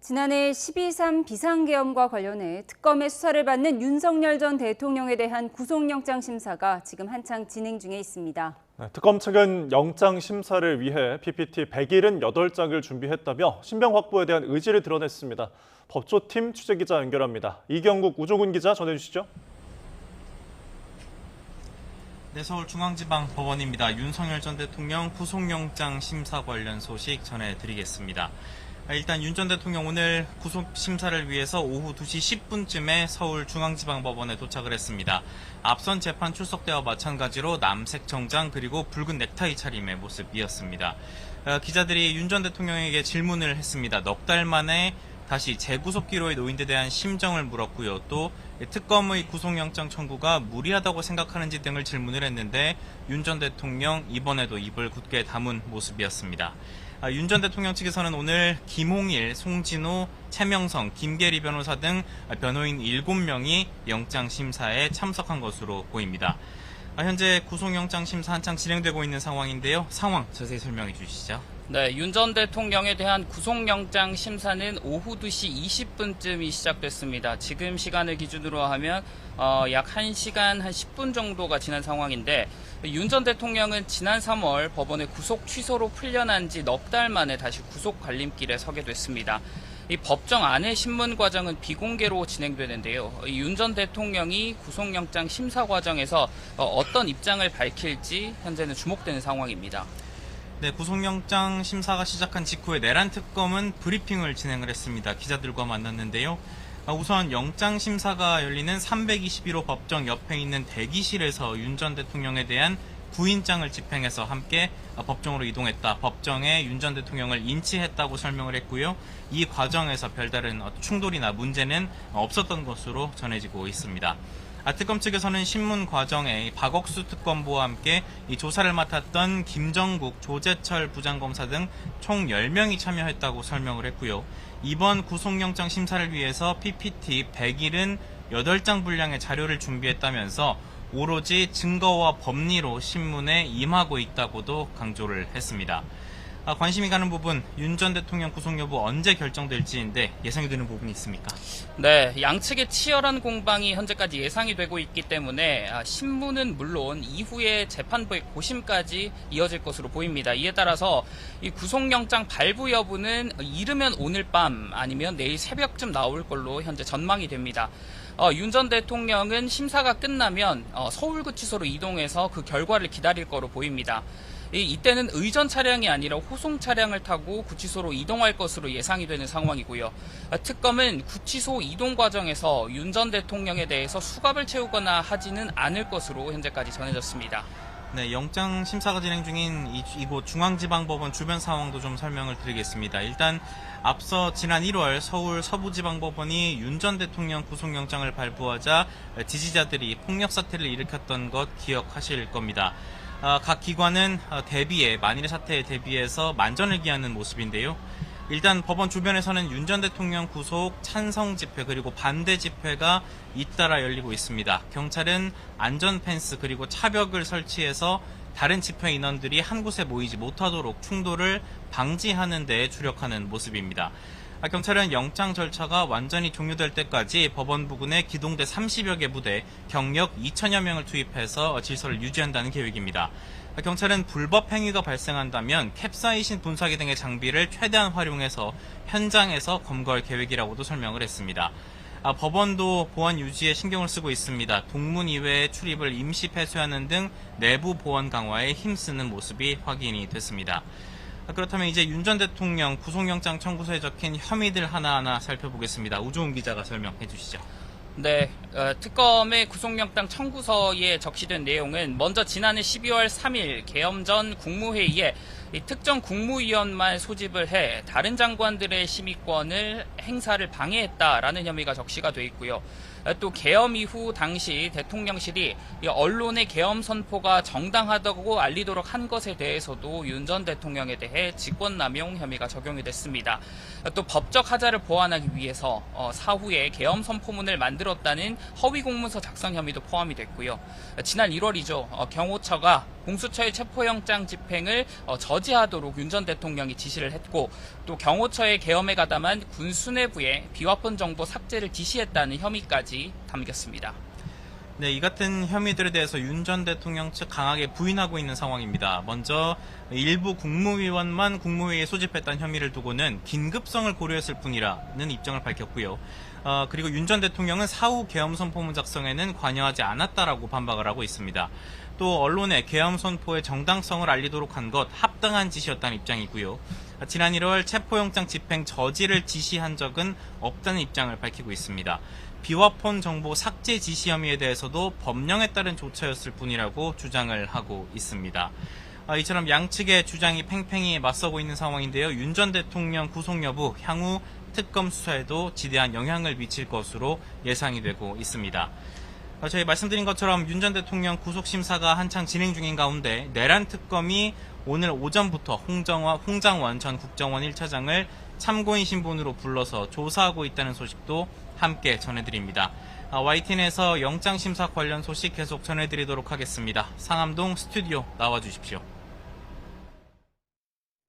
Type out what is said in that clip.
지난해 12.3 비상계엄과 관련해 특검의 수사를 받는 윤석열 전 대통령에 대한 구속영장 심사가 지금 한창 진행 중에 있습니다. 특검 측은 영장 심사를 위해 PPT 178장을 준비했다며 신병 확보에 대한 의지를 드러냈습니다. 법조팀 취재기자 연결합니다. 이경국, 우종훈 기자 전해주시죠. 네, 서울중앙지방법원입니다. 윤석열 전 대통령 구속영장 심사 관련 소식 전해드리겠습니다. 일단 윤 전 대통령 오늘 구속심사를 위해서 오후 2시 10분쯤에 서울중앙지방법원에 도착을 했습니다. 앞선 재판 출석 때와 마찬가지로 남색 정장 그리고 붉은 넥타이 차림의 모습이었습니다. 기자들이 윤 전 대통령에게 질문을 했습니다. 넉 달 만에 다시 재구속기로에 놓인 데 대한 심정을 물었고요. 또 특검의 구속영장 청구가 무리하다고 생각하는지 등을 질문을 했는데 윤 전 대통령 이번에도 입을 굳게 다문 모습이었습니다. 윤 전 대통령 측에서는 오늘 김홍일, 송진호, 최명성, 김계리 변호사 등 변호인 7명이 영장 심사에 참석한 것으로 보입니다. 현재 구속영장 심사 한창 진행되고 있는 상황인데요. 상황 자세히 설명해 주시죠. 네, 윤 전 대통령에 대한 구속영장 심사는 오후 2시 20분쯤이 시작됐습니다. 지금 시간을 기준으로 하면 약 1시간 한 10분 정도가 지난 상황인데 윤 전 대통령은 지난 3월 법원의 구속 취소로 풀려난 지 넉 달 만에 다시 구속 갈림길에 서게 됐습니다. 이 법정 안의 신문 과정은 비공개로 진행되는데요. 윤 전 대통령이 구속영장 심사 과정에서 어떤 입장을 밝힐지 현재는 주목되는 상황입니다. 네, 구속영장 심사가 시작한 직후에 내란 특검은 브리핑을 진행을 했습니다. 기자들과 만났는데요. 우선 영장 심사가 열리는 321호 법정 옆에 있는 대기실에서 윤 전 대통령에 대한 구인장을 집행해서 함께 법정으로 이동했다. 법정에 윤 전 대통령을 인치했다고 설명을 했고요. 이 과정에서 별다른 충돌이나 문제는 없었던 것으로 전해지고 있습니다. 특검 측에서는 신문 과정에 박억수 특검보와 함께 이 조사를 맡았던 김정국, 조재철 부장검사 등 총 10명이 참여했다고 설명을 했고요. 이번 구속영장 심사를 위해서 PPT 178장 분량의 자료를 준비했다면서 오로지 증거와 법리로 신문에 임하고 있다고도 강조를 했습니다. 관심이 가는 부분, 윤 전 대통령 구속 여부 언제 결정될지인데 예상이 되는 부분이 있습니까? 네, 양측의 치열한 공방이 현재까지 예상이 되고 있기 때문에 신문은 물론 이후에 재판부의 고심까지 이어질 것으로 보입니다. 이에 따라서 이 구속영장 발부 여부는 이르면 오늘 밤 아니면 내일 새벽쯤 나올 걸로 현재 전망이 됩니다. 윤 전 대통령은 심사가 끝나면 서울구치소로 이동해서 그 결과를 기다릴 거로 보입니다. 이때는 의전 차량이 아니라 호송 차량을 타고 구치소로 이동할 것으로 예상이 되는 상황이고요. 특검은 구치소 이동 과정에서 윤 전 대통령에 대해서 수갑을 채우거나 하지는 않을 것으로 현재까지 전해졌습니다. 네, 영장 심사가 진행 중인 이곳 중앙지방법원 주변 상황도 좀 설명을 드리겠습니다. 일단 앞서 지난 1월 서울 서부지방법원이 윤 전 대통령 구속영장을 발부하자 지지자들이 폭력 사태를 일으켰던 것 기억하실 겁니다. 각 기관은 만일의 사태에 대비해서 만전을 기하는 모습인데요. 일단 법원 주변에서는 윤 전 대통령 구속 찬성 집회 그리고 반대 집회가 잇따라 열리고 있습니다. 경찰은 안전 펜스 그리고 차벽을 설치해서 다른 집회 인원들이 한 곳에 모이지 못하도록 충돌을 방지하는 데 주력하는 모습입니다. 경찰은 영장 절차가 완전히 종료될 때까지 법원 부근에 기동대 30여 개 부대, 경력 2천여 명을 투입해서 질서를 유지한다는 계획입니다. 경찰은 불법 행위가 발생한다면 캡사이신 분사기 등의 장비를 최대한 활용해서 현장에서 검거할 계획이라고도 설명을 했습니다. 법원도 보안 유지에 신경을 쓰고 있습니다. 동문 이외의 출입을 임시 폐쇄하는 등 내부 보안 강화에 힘쓰는 모습이 확인이 됐습니다. 그렇다면 이제 윤 전 대통령 구속영장 청구서에 적힌 혐의들 하나하나 살펴보겠습니다. 우종훈 기자가 설명해 주시죠. 네, 특검의 구속영장 청구서에 적시된 내용은 먼저 지난해 12월 3일 계엄 전 국무회의에 특정 국무위원만 소집을 해 다른 장관들의 심의권을 행사를 방해했다라는 혐의가 적시가 돼 있고요. 또 계엄 이후 당시 대통령실이 언론의 계엄 선포가 정당하다고 알리도록 한 것에 대해서도 윤 전 대통령에 대해 직권남용 혐의가 적용이 됐습니다. 또 법적 하자를 보완하기 위해서 사후에 계엄 선포문을 만들었다는 허위 공문서 작성 혐의도 포함이 됐고요. 지난 1월이죠. 경호처가 공수처의 체포영장 집행을 저지하도록 윤 전 대통령이 지시를 했고 또 경호처의 계엄에 가담한 군 수뇌부에 비화폰 정보 삭제를 지시했다는 혐의까지 담겼습니다. 네, 이 같은 혐의들에 대해서 윤 전 대통령 측 강하게 부인하고 있는 상황입니다. 먼저 일부 국무위원만 국무회의에 소집했다는 혐의를 두고는 긴급성을 고려했을 뿐이라는 입장을 밝혔고요. 그리고 윤 전 대통령은 사후 계엄 선포문 작성에는 관여하지 않았다라고 반박을 하고 있습니다. 또 언론에 계엄 선포의 정당성을 알리도록 한 것 합당한 지시였다는 입장이고요. 지난 1월 체포영장 집행 저지를 지시한 적은 없다는 입장을 밝히고 있습니다. 비화폰 정보 삭제 지시 혐의에 대해서도 법령에 따른 조처였을 뿐이라고 주장을 하고 있습니다. 이처럼 양측의 주장이 팽팽히 맞서고 있는 상황인데요. 윤 전 대통령 구속 여부 향후 특검 수사에도 지대한 영향을 미칠 것으로 예상이 되고 있습니다. 저희 말씀드린 것처럼 윤 전 대통령 구속심사가 한창 진행 중인 가운데 내란 특검이 오늘 오전부터 홍장원 전 국정원 1차장을 참고인 신분으로 불러서 조사하고 있다는 소식도 함께 전해드립니다. YTN에서 영장심사 관련 소식 계속 전해드리도록 하겠습니다. 상암동 스튜디오 나와주십시오.